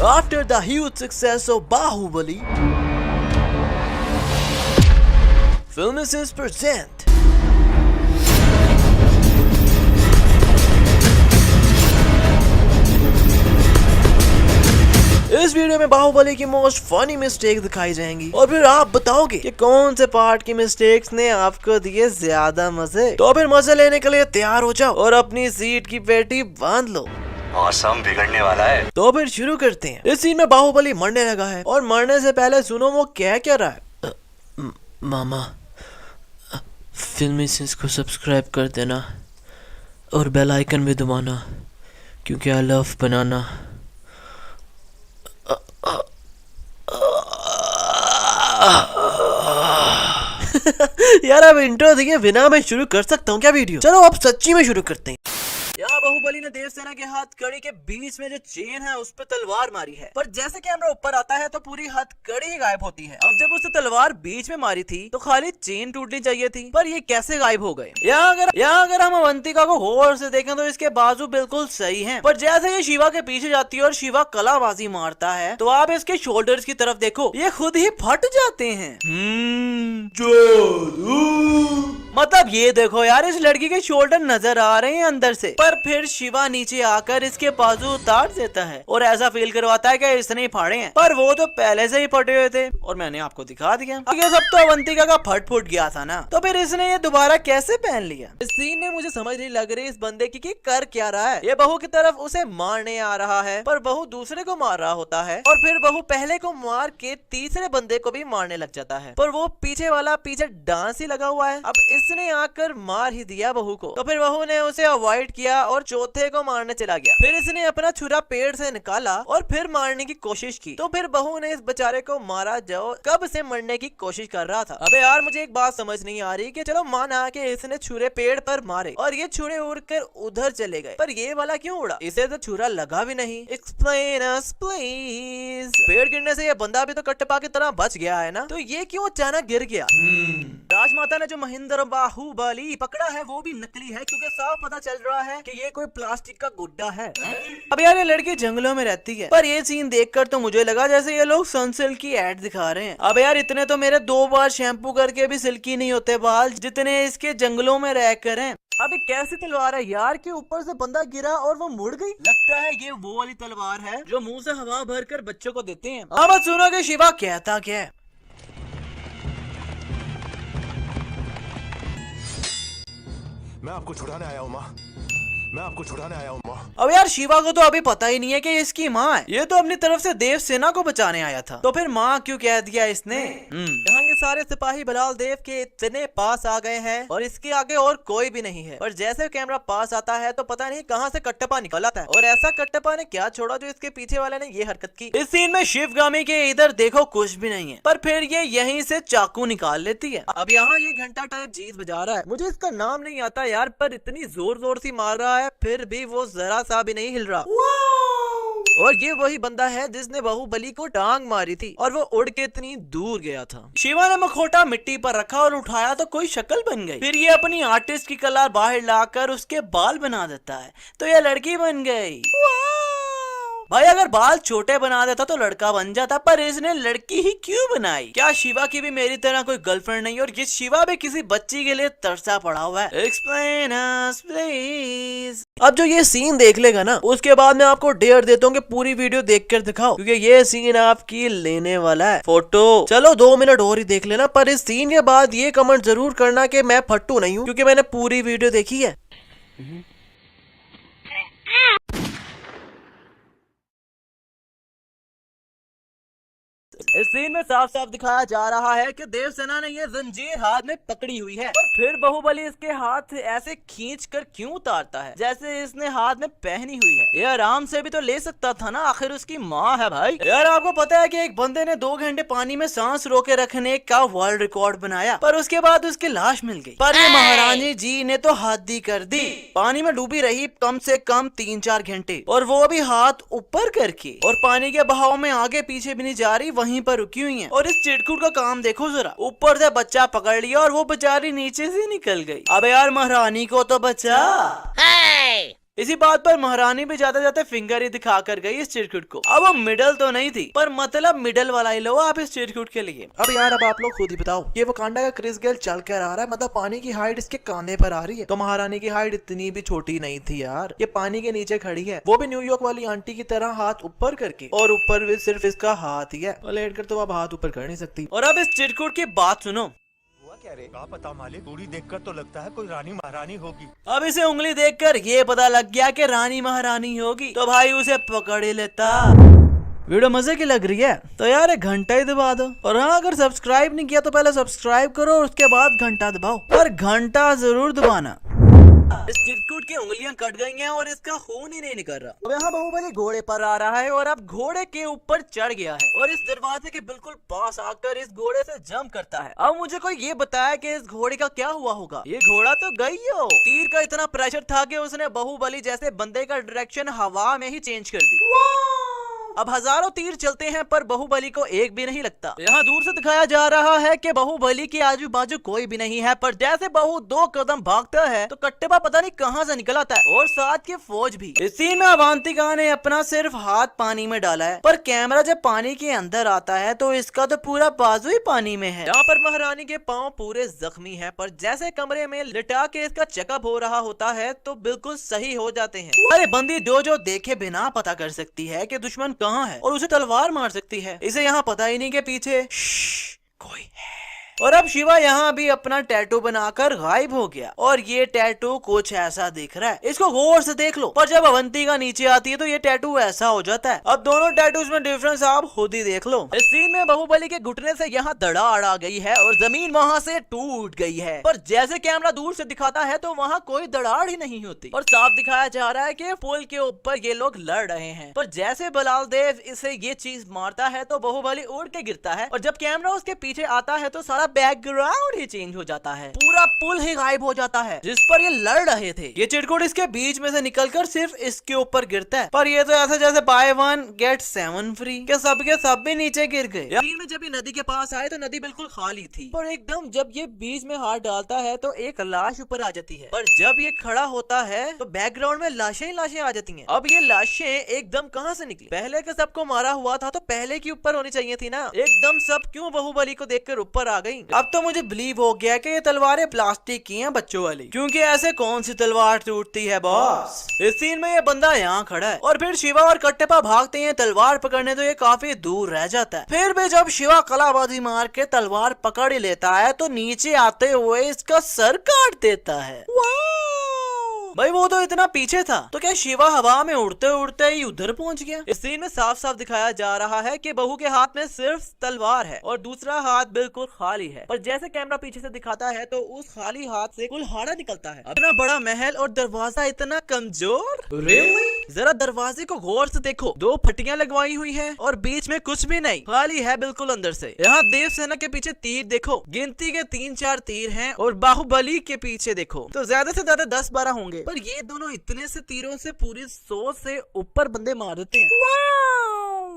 After the huge success of Bahubali, Filmsins present इस video में बाहुबली की मोस्ट फनी मिस्टेक दिखाई जाएंगी और फिर आप बताओगे कि कौन से पार्ट की मिस्टेक्स ने आपको दिए ज्यादा मजे। तो फिर मजे लेने के लिए तैयार हो जाओ और अपनी सीट की पेटी बांध लो, मौसम बिगड़ने वाला है। तो फिर शुरू करते हैं। इस सीन में बाहुबली मरने लगा है और मरने से पहले सुनो वो क्या रहा है। मामा, फिल्मसिंस को सब्सक्राइब कर देना और बेल आइकन भी दबाना क्योंकि आई लव बनाना। यार अब इंट्रो दिए बिना मैं शुरू कर सकता हूँ क्या वीडियो? चलो अब सच्ची में शुरू करते हैं। यहाँ बाहुबली ने देवसेना के हाथ कड़ी के बीच में जो चेन है उस पर तलवार मारी है, पर जैसे कैमरा ऊपर आता है तो पूरी हाथ कड़ी ही गायब होती है। अब जब उसने तलवार बीच में मारी थी तो खाली चेन टूटनी चाहिए थी, पर ये कैसे गायब हो गए? यहाँ अगर हम अवंतिका को गौर से देखें तो इसके बाजू बिल्कुल सही हैं, पर जैसे ये शिवा के पीछे जाती है और शिवा कलाबाजी मारता है तो आप इसके शोल्डर्स की तरफ देखो, ये खुद ही फट जाते हैं। मतलब ये देखो यार, इस लड़की के शोल्डर नजर आ रहे हैं अंदर से, पर फिर शिवा नीचे आकर इसके बाजू उतार देता है और ऐसा फील करवाता है कि इसने ही फाड़े हैं, पर वो तो पहले से ही फटे हुए थे और मैंने आपको दिखा दिया। ये सब तो अवंतिका का फट गया था ना, तो फिर इसने ये दोबारा कैसे पहन लिया? इस सीन में मुझे समझ नहीं लग रही इस बंदे की कर क्या रहा है। ये बहू की तरफ उसे मारने आ रहा है पर बहू दूसरे को मार रहा होता है और फिर बहू पहले को मार के तीसरे बंदे को भी मारने लग जाता है, पर वो पीछे वाला पीछे डांस ही लगा हुआ है। अब इसने आकर मार ही दिया बहू को, तो फिर बहू ने उसे अवॉइड किया और चौथे को मारने चला गया। फिर इसने अपना छुरा पेड़ से निकाला और फिर मारने की कोशिश की, तो फिर बहू ने इस बेचारे को मारा जो कब से मरने की कोशिश कर रहा था। अबे यार मुझे एक बात समझ नहीं आ रही कि चलो माना कि इसने छुरे पेड़ पर मारे और ये छुरे उड़कर उधर चले गए, पर ये वाला क्यों उड़ा? इसे तो छुरा लगा भी नहीं। Explain us please. पेड़ गिरने से ये बंदा भी तो कटप्पा की तरह बच गया है ना, तो ये क्यों अचानक गिर गया? राजमाता ने जो महेंद्र बाहुबली पकड़ा है वो भी नकली है, क्योंकि साफ पता चल रहा है कि ये कोई प्लास्टिक का गुड्डा है। अब यार ये लड़की जंगलों में रहती है, पर ये सीन देखकर तो मुझे लगा जैसे ये लोग सनसिल्क की एड दिखा रहे हैं। अब यार इतने तो मेरे 2 बार शैम्पू करके भी सिल्की नहीं होते बाल जितने इसके जंगलों में रह कर हैं। अब कैसी तलवार है यार के ऊपर से बंदा गिरा और वो मुड़ गई? लगता है ये वो वाली तलवार है जो मुंह से हवा भरकर बच्चों को देते हैं। अब सुनो कि शिवा कहता क्या है। मैं आपको छुड़ाने आया हूँ माँ, मैं आपको छुड़ाने आया हूँ माँ। अब यार शिवा को तो अभी पता ही नहीं है कि इसकी माँ है, ये तो अपनी तरफ से देव सेना को बचाने आया था, तो फिर माँ क्यों कह दिया इसने? यहाँ ये सारे सिपाही बलाल देव के इतने पास आ गए हैं और इसके आगे और कोई भी नहीं है, पर जैसे कैमरा पास आता है तो पता नहीं कहाँ से कटप्पा निकल आता है और ऐसा कटप्पा ने क्या छोड़ा जो इसके पीछे वाले ने ये हरकत की। इस सीन में शिवगामी के इधर देखो कुछ भी नहीं है, पर फिर ये यहीं से चाकू निकाल लेती है। अब यहाँ ये घंटा टाइप चीज बजा रहा है, मुझे इसका नाम नहीं आता यार, पर इतनी जोर जोर से मार रहा है फिर भी वो जरा सा भी नहीं हिल रहा। और ये वही बंदा है जिसने बाहुबली को टांग मारी थी और वो उड़ के इतनी दूर गया था। शिवा ने मखोटा मिट्टी पर रखा और उठाया तो कोई शक्ल बन गई। फिर ये अपनी आर्टिस्ट की कला बाहर लाकर उसके बाल बना देता है तो ये लड़की बन गई। भाई अगर बाल छोटे बना देता तो लड़का बन जाता, पर इसने लड़की ही क्यों बनाई? क्या शिवा की भी मेरी तरह कोई गर्लफ्रेंड नहीं और ये शिवा भी किसी बच्ची के लिए तरसा पड़ा हुआ है? Explain us please. अब जो ये सीन देख लेगा ना उसके बाद मैं आपको डेयर देता हूँ कि पूरी वीडियो देखकर दिखाओ, क्योंकि ये सीन आपकी लेने वाला है फोटो। चलो 2 मिनट और ही देख लेना, पर इस सीन के बाद ये कमेंट जरूर करना कि मैं फट्टू नहीं हूँ, क्योंकि मैंने पूरी वीडियो देखी है। इस सीन में साफ साफ दिखाया जा रहा है कि देवसेना ने ये जंजीर हाथ में पकड़ी हुई है और फिर बाहुबली इसके हाथ ऐसे खींच कर क्यों उतारता है जैसे इसने हाथ में पहनी हुई है। ये आराम से भी तो ले सकता था ना, आखिर उसकी माँ है भाई। यार आपको पता है कि एक बंदे ने 2 घंटे पानी में सांस रोके रखने का वर्ल्ड रिकॉर्ड बनाया, पर उसके बाद उसकी लाश मिल गई। पर ये महारानी जी ने तो हद ही कर दी, पानी में डूबी रही कम से कम 3-4 घंटे और वो भी हाथ ऊपर करके, और पानी के बहाव में आगे पीछे भी नहीं जा रही, वहीं पर रुकी हुई है। और इस चिड़कुट का काम देखो जरा, ऊपर से बच्चा पकड़ लिया और वो बेचारी नीचे से निकल गई। अबे यार महारानी को तो बचा। इसी बात पर महारानी भी जाते जाते फिंगर ही दिखा कर गई इस चिरकुट को। अब वो मिडल तो नहीं थी, पर मतलब मिडल वाला ही लो आप इस चिरकुट के लिए। अब यार अब आप लोग खुद ही बताओ, ये वकांडा का क्रिस गेल चल कर आ रहा है, मतलब पानी की हाइट इसके कांधे पर आ रही है। तो महारानी की हाइट इतनी भी छोटी नहीं थी यार, ये पानी के नीचे खड़ी है, वो भी न्यूयॉर्क वाली आंटी की तरह हाथ ऊपर करके, और ऊपर भी सिर्फ इसका हाथ ही है, और लेट कर तो आप हाथ ऊपर कर नहीं सकती। और अब इस चिरकुट की बात सुनो। क्या रे? क्या पता मालिक, पूरी देखकर तो लगता है कोई रानी महारानी होगी। अब इसे उंगली देखकर ये पता लग गया कि रानी महारानी होगी, तो भाई उसे पकड़ ही लेता। वीडियो मजे की लग रही है तो यार एक घंटा ही दबा दो, और हाँ अगर सब्सक्राइब नहीं किया तो पहले सब्सक्राइब करो और उसके बाद घंटा दबाओ, और घंटा जरूर दबाना। इस चिरकुट की उंगलियां कट गई हैं और इसका खून ही नहीं निकल रहा। अब यहाँ बाहुबली घोड़े पर आ रहा है और अब घोड़े के ऊपर चढ़ गया है और इस दरवाजे के बिल्कुल पास आकर इस घोड़े से जंप करता है। अब मुझे कोई ये बताया कि इस घोड़े का क्या हुआ होगा। ये घोड़ा तो गई हो, तीर का इतना प्रेशर था कि उसने बाहुबली जैसे बंदे का डायरेक्शन हवा में ही चेंज कर दी। अब हजारों तीर चलते हैं पर बाहुबली को एक भी नहीं लगता। यहाँ दूर से दिखाया जा रहा है कि बाहुबली के आजू बाजू कोई भी नहीं है, पर जैसे बाहु 2 कदम भागता है तो कट्टेबा पता नहीं कहाँ से निकल आता है, और साथ के फौज भी। इस सीन में अवंतिका ने अपना सिर्फ हाथ पानी में डाला है, पर कैमरा जब पानी के अंदर आता है तो इसका तो पूरा बाजू ही पानी में है। यहाँ पर महारानी के पाँव पूरे जख्मी है, पर जैसे कमरे में लिटा के इसका चेकअप हो रहा होता है तो बिल्कुल सही हो जाते हैं। अरे बंदी जो देखे बिना पता कर सकती है कि दुश्मन कहाँ है और उसे तलवार मार सकती है। इसे यहाँ पता ही नहीं कि पीछे कोई है। और अब शिवा यहाँ भी अपना टैटू बनाकर गायब हो गया, और ये टैटू कुछ ऐसा दिख रहा है, इसको गौर से देख लो। पर जब अवंतिका नीचे आती है तो ये टैटू ऐसा हो जाता है। अब दोनों टैटूज में डिफरेंस आप खुद ही देख लो। इस सीन में बाहुबली के घुटने से यहाँ दरार आ गई है और जमीन वहाँ से टूट गई है, पर जैसे कैमरा दूर से दिखाता है तो वहाँ कोई दरार ही नहीं होती और साफ दिखाया जा रहा है कि पुल के ऊपर ये लोग लड़ रहे हैं। पर जैसे बलाल देव इसे ये चीज मारता है तो बाहुबली उड़ के गिरता है, और जब कैमरा उसके पीछे आता है तो सारा बैकग्राउंड ही चेंज हो जाता है, पूरा पुल ही गायब हो जाता है जिस पर ये लड़ रहे थे। ये चिरकुट इसके बीच में से निकलकर सिर्फ इसके ऊपर गिरता है, पर ये तो ऐसा जैसे बाय 1 गेट 7 फ्री के सब भी नीचे गिर गए। में जब ये नदी के पास आए तो नदी बिल्कुल खाली थी, पर एकदम जब ये बीच में हाथ डालता है तो एक लाश ऊपर आ जाती है, पर जब ये खड़ा होता है तो बैकग्राउंड में लाशें ही लाशें आ जाती हैं। अब ये लाशें एकदम कहाँ से निकली? पहले के सबको मारा हुआ था तो पहले की ऊपर होनी चाहिए थी ना, एकदम सब क्यों बाहुबली को देखकर ऊपर आ गई? अब तो मुझे बिलीव हो गया कि ये तलवारें प्लास्टिक की हैं बच्चों वाली, क्योंकि ऐसे कौन सी तलवार टूटती है बॉस। इस सीन में ये बंदा यहाँ खड़ा है और फिर शिवा और कट्टेपा भागते हैं तलवार पकड़ने, तो ये काफी दूर रह जाता है। फिर भी जब शिवा कलाबाजी मार के तलवार पकड़ ही लेता है तो नीचे आते हुए इसका सर काट देता है। भाई वो तो इतना पीछे था, तो क्या शिवा हवा में उड़ते उड़ते ही उधर पहुंच गया? इस सीन में साफ साफ दिखाया जा रहा है कि बहू के हाथ में सिर्फ तलवार है और दूसरा हाथ बिल्कुल खाली है, पर जैसे कैमरा पीछे से दिखाता है तो उस खाली हाथ से कुल्हाड़ा निकलता है। इतना बड़ा महल और दरवाजा इतना कमजोर। जरा दरवाजे को गौर से देखो, 2 फटियां लगवाई हुई है और बीच में कुछ भी नहीं, खाली है बिल्कुल अंदर से। यहाँ देव सेना के पीछे तीर देखो, गिनती के 3-4 तीर हैं, और बाहुबली के पीछे देखो तो ज्यादा से ज्यादा 10-12 होंगे, पर ये दोनों इतने से तीरों से पूरी 100 से ऊपर बंदे मार देते हैं।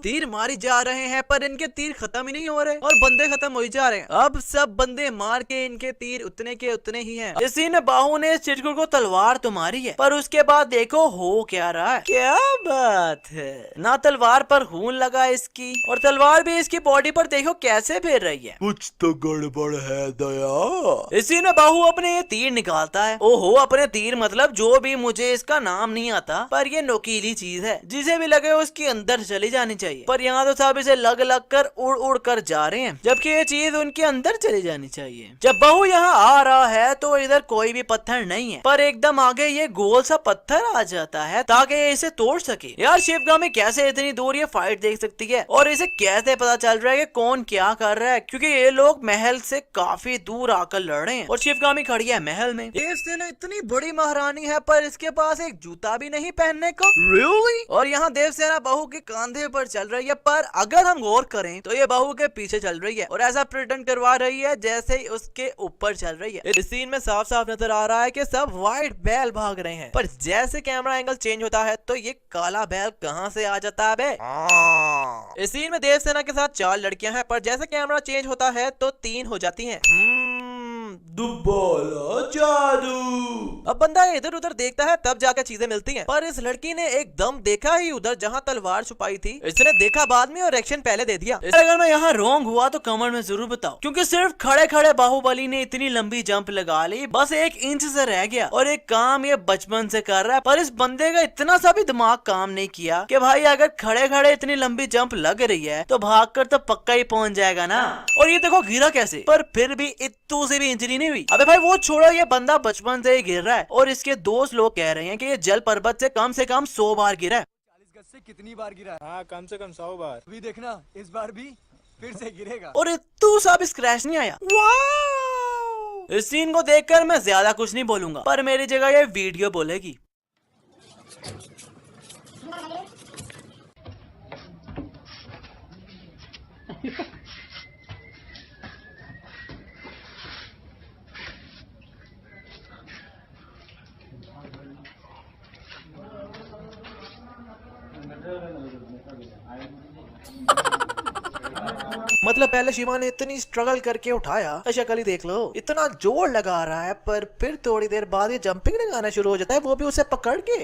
तीर मारी जा रहे हैं पर इनके तीर खत्म ही नहीं हो रहे और बंदे खत्म हो ही जा रहे हैं। अब सब बंदे मार के इनके तीर उतने के उतने ही हैं। इसी ने बाहु ने चिरकुट को तलवार तो मारी है, पर उसके बाद देखो हो क्या रहा है। क्या बात है, ना तलवार पर खून लगा इसकी, और तलवार भी इसकी बॉडी पर देखो कैसे फेर रही है। कुछ तो गड़बड़ है दया। इसी ने बाहु अपने तीर निकालता है। ओहो, अपने तीर मतलब जो भी, मुझे इसका नाम नहीं आता, पर ये नोकीली चीज है, जिसे भी लगे उसके अंदर चली जानी चाहिए। पर यहाँ तो सब इसे लग लग कर उड़ उड़ कर जा रहे हैं, जबकि ये चीज उनके अंदर चली जानी चाहिए। जब बहू यहाँ आ रहा है तो इधर कोई भी पत्थर नहीं है, पर एकदम आगे ये गोल सा पत्थर आ जाता है ताकि ये इसे तोड़ सके। यार शिवगामी कैसे इतनी दूर ये फाइट देख सकती है, और इसे कैसे पता चल रहा है कि कौन क्या कर रहा है, क्योंकि ये लोग महल से काफी दूर आकर लड़ रहे हैं और शिवगामी खड़ी है महल में। देवसेना इतनी बड़ी महारानी है पर इसके पास एक जूता भी नहीं पहनने को। Really? और यहाँ देवसेना बहू के कंधे पर चल रही है, पर अगर हम गौर करें तो ये बहू के पीछे चल रही है और ऐसा प्रिटेंड करवा रही है जैसे ही उसके ऊपर चल रही है। इस सीन में साफ साफ नजर आ रहा है कि सब व्हाइट बैल भाग रहे हैं, पर जैसे कैमरा एंगल चेंज होता है तो ये काला बैल कहाँ से आ जाता है बे? इस सीन में देवसेना के साथ 4 लड़कियां हैं, पर जैसे कैमरा चेंज होता है तो 3 हो जाती हैं। दुब्बाला जादू। अब बंदा इधर उधर देखता है तब जाकर चीजें मिलती हैं। पर इस लड़की ने एकदम देखा ही उधर जहाँ तलवार छुपाई थी, इसने देखा बाद में और एक्शन पहले दे दिया। अगर मैं यहाँ रॉन्ग हुआ तो कमेंट में जरूर बताओ, क्योंकि सिर्फ खड़े खड़े बाहुबली ने इतनी लंबी जंप लगा ली, बस 1 इंच से रह गया। और एक काम ये बचपन से कर रहा है, पर इस बंदे का इतना सा भी दिमाग काम नहीं किया कि भाई अगर खड़े खड़े इतनी लंबी जंप लग रही है तो भागकर तो पक्का ही पहुंच जाएगा ना। और ये देखो गिरा कैसे, पर फिर भी इतू से भी इंजरी नहीं हुई। अबे भाई वो छोड़ो, ये बंदा बचपन से ही गिर रहा है और इसके दोस्त लोग कह रहे हैं कि ये जल पर्वत से कम 100 बार गिरा है। 40 गज से कितनी बार गिरा है? हाँ, कम से कम 100 बार। अभी देखना इस बार भी फिर से गिरेगा। और इतू सा भी स्क्रैच नहीं आया। वाह! इस सीन को देखकर मैं ज्यादा कुछ नहीं बोलूंगा, पर मेरी जगह ये वीडियो बोलेगी। मतलब पहले शिवा ने इतनी स्ट्रगल करके उठाया, शक्ल ही देख लो, इतना जोर लगा रहा है, पर फिर थोड़ी देर बाद ये जंपिंग लगाना शुरू हो जाता है, वो भी उसे पकड़ के।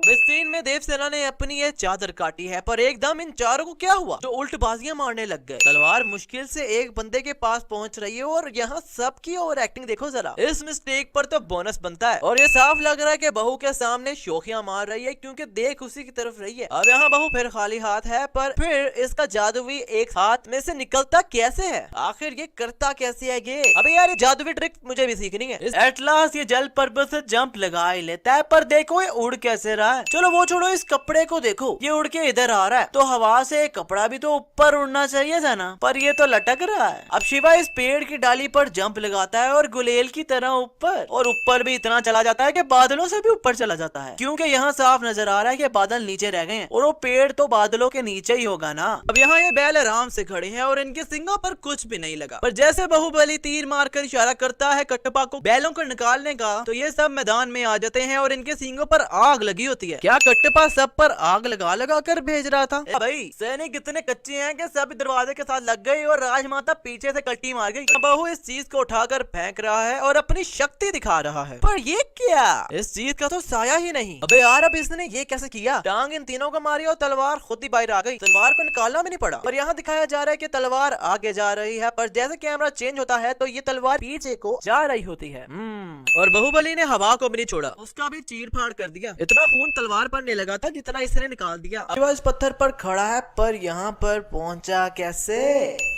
इस सीन में देवसेना ने अपनी ये चादर काटी है, पर एकदम इन चारों को क्या हुआ जो उल्टबाजियां मारने लग गए। तलवार मुश्किल से एक बंदे के पास पहुंच रही है और यहाँ सबकी ओवर एक्टिंग देखो जरा। इस मिस्टेक पर तो बोनस बनता है। और ये साफ लग रहा है कि बहू के सामने शोखियां मार रही है, क्योंकि देख उसी की तरफ रही है। अब यहाँ बहू फिर खाली हाथ है, पर फिर इसका जादुई एक हाथ में से निकलता कैसे है, आखिर ये करता कैसे है ये? अबे यार ये जादुई ट्रिक मुझे भी सीखनी है। एट लास्ट ये जल पर्वत से जंप लगा ही लेता है, पर देखो ये उड़ कैसे रहा है। चलो वो छोड़ो, इस कपड़े को देखो, ये उड़ के इधर आ रहा है, तो हवा से कपड़ा भी तो ऊपर उड़ना चाहिए था ना, पर ये तो लटक रहा है। अब शिवा इस पेड़ की डाली पर जंप लगाता है और गुलेल की तरह ऊपर, और ऊपर भी इतना चला जाता है कि बादलों से भी ऊपर चला जाता है, क्योंकि यहाँ साफ नजर आ रहा है कि बादल नीचे रह गए हैं और वो पेड़ तो बादलों के नीचे ही होगा ना। अब यहाँ ये बैल आराम से खड़े हैं और इनके सिंगों पर कुछ भी नहीं लगा, पर जैसे बाहुबली तीर मारकर इशारा करता है कटप्पा को बैलों को निकालने का, तो ये सब मैदान में आ जाते हैं और इनके सिंगों पर आग लगी होती है। क्या कटप्पा सब पर आग लगा कर भेज रहा था? भाई सैनिक इतने कच्चे हैं कि सब दरवाजे के साथ लग गई और राजमाता पीछे से कट्टी मार गई। बहू इस चीज को उठाकर फेंक रहा है और अपनी शक्ति दिखा रहा है, पर ये क्या? इस चीज का तो साया ही नहीं। अबे यार अब इसने ये कैसे किया? टांग इन तीनों को मारी और तलवार खुद ही बाहर आ गई। तलवार को निकालना भी नहीं पड़ा। पर यहाँ दिखाया जा रहा है कि तलवार आगे जा रही है, पर जैसे कैमरा चेंज होता है तो ये तलवार पीछे को जा रही होती है। और बाहुबली ने हवा को भी नहीं छोड़ा, उसका भी चीर फाड़ कर दिया। इतना खून तलवार पर नहीं लगा था जितना इसने निकाल दिया। अब इस पत्थर पर खड़ा है, पर यहाँ पर पहुंचा कैसे?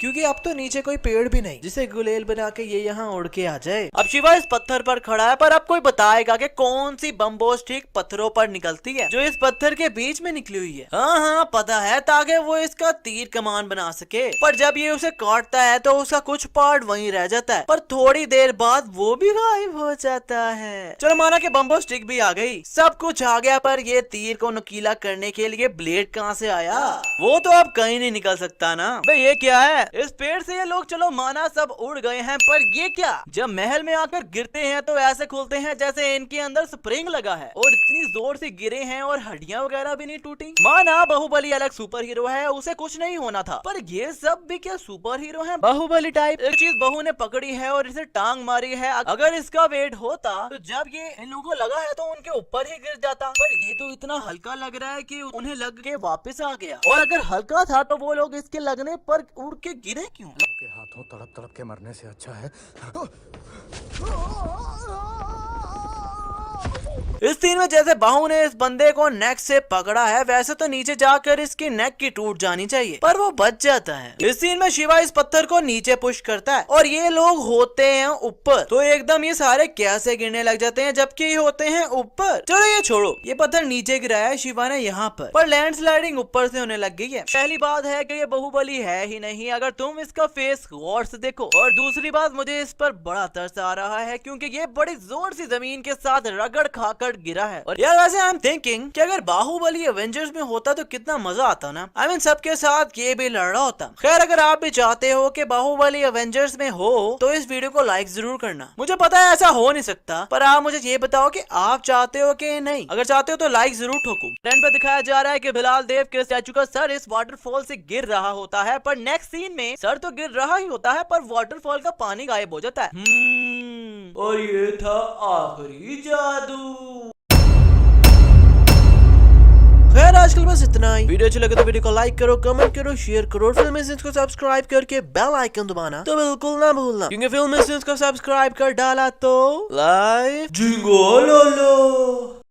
क्योंकि अब तो नीचे कोई पेड़ भी नहीं जिसे गुलेल बना के ये यहाँ उड़ के आ जाए। अब शिवा इस पत्थर पर खड़ा है, पर अब कोई बताएगा कि कौन सी बम्बो स्टिक पत्थरों पर निकलती है जो इस पत्थर के बीच में निकली हुई है। हाँ पता है, ताकि वो इसका तीर कमान बना सके। पर जब ये उसे काटता है तो उसका कुछ पार्ट वहीं रह जाता है, पर थोड़ी देर बाद वो भी गायब हो जाता है। चलो माना कि बम्बो स्टिक भी आ गई, सब कुछ आ गया, पर ये तीर को नुकीला करने के लिए ब्लेड कहाँ से आया? वो तो अब कहीं नहीं निकल सकता ना। भाई ये क्या है? इस पेड़ से ये लोग चलो माना सब उड़ गए हैं, पर ये क्या? जब महल में आकर गिरते हैं तो ऐसे खुलते हैं जैसे इनके अंदर स्प्रिंग लगा है, और इतनी जोर से गिरे हैं और हड्डियां वगैरह भी नहीं टूटी। माना बाहुबली अलग सुपर हीरो है, उसे कुछ नहीं होना था, पर ये सब भी क्या सुपर हीरो है बाहुबली टाइप? एक चीज बहू ने पकड़ी है और इसे टांग मारी है, अगर इसका वेट होता तो जब ये इन लोगों को लगा है तो उनके ऊपर ही गिर जाता, पर ये तो इतना हल्का लग रहा है कि उन्हें लग के वापस आ गया। और अगर हल्का था तो वो लोग इसके लगने पर उड़ के गिरे क्यों? के हाथों तड़प तड़प के मरने से अच्छा है। इस सीन में जैसे बाहू ने इस बंदे को नेक से पकड़ा है, वैसे तो नीचे जाकर इसकी नेक की टूट जानी चाहिए, पर वो बच जाता है। इस सीन में शिवा इस पत्थर को नीचे पुश करता है और ये लोग होते हैं ऊपर, तो एकदम ये सारे कैसे गिरने लग जाते हैं जबकि ये होते हैं ऊपर। चलो ये छोड़ो, ये पत्थर नीचे गिराया है शिवा ने यहाँ पर लैंडस्लाइडिंग ऊपर से होने लग गई है। पहली बात है कि ये बाहुबली है ही नहीं अगर तुम इसका फेस गौर से देखो, और दूसरी बात मुझे इस पर बड़ा तरस आ रहा है क्योंकि ये बड़ी जोर से जमीन के साथ रगड़ खाकर पर गिरा है। और यार वैसे आई एम थिंकिंग कि अगर बाहुबली एवेंजर्स में होता तो कितना मजा आता ना। आई मीन सबके साथ ये भी लड़ रहा होता। खैर अगर आप भी चाहते हो कि बाहुबली एवेंजर्स में हो तो इस वीडियो को लाइक जरूर करना। मुझे पता है ऐसा हो नहीं सकता, पर आप मुझे ये बताओ कि आप चाहते हो कि नहीं। अगर चाहते हो तो लाइक जरूर ठोको। ट्रेंड पर दिखाया जा रहा है कि बिलाल देव के स्टैचू का सर इस वाटरफॉल से गिर रहा होता है, पर नेक्स्ट सीन में सर तो गिर रहा ही होता है पर वाटरफॉल का पानी गायब हो जाता है। और ये था आखिरी जादू। खैर आजकल बस इतना ही। वीडियो अच्छी लगे तो वीडियो को लाइक करो, कमेंट करो, शेयर करो, फिल्म इंस्टेंट को सब्सक्राइब करके बेल आइकन दबाना तो बिल्कुल ना भूलना, क्योंकि फिल्म इंस्टेंट को सब्सक्राइब कर डाला तो लाइफ जिंगो लो लो।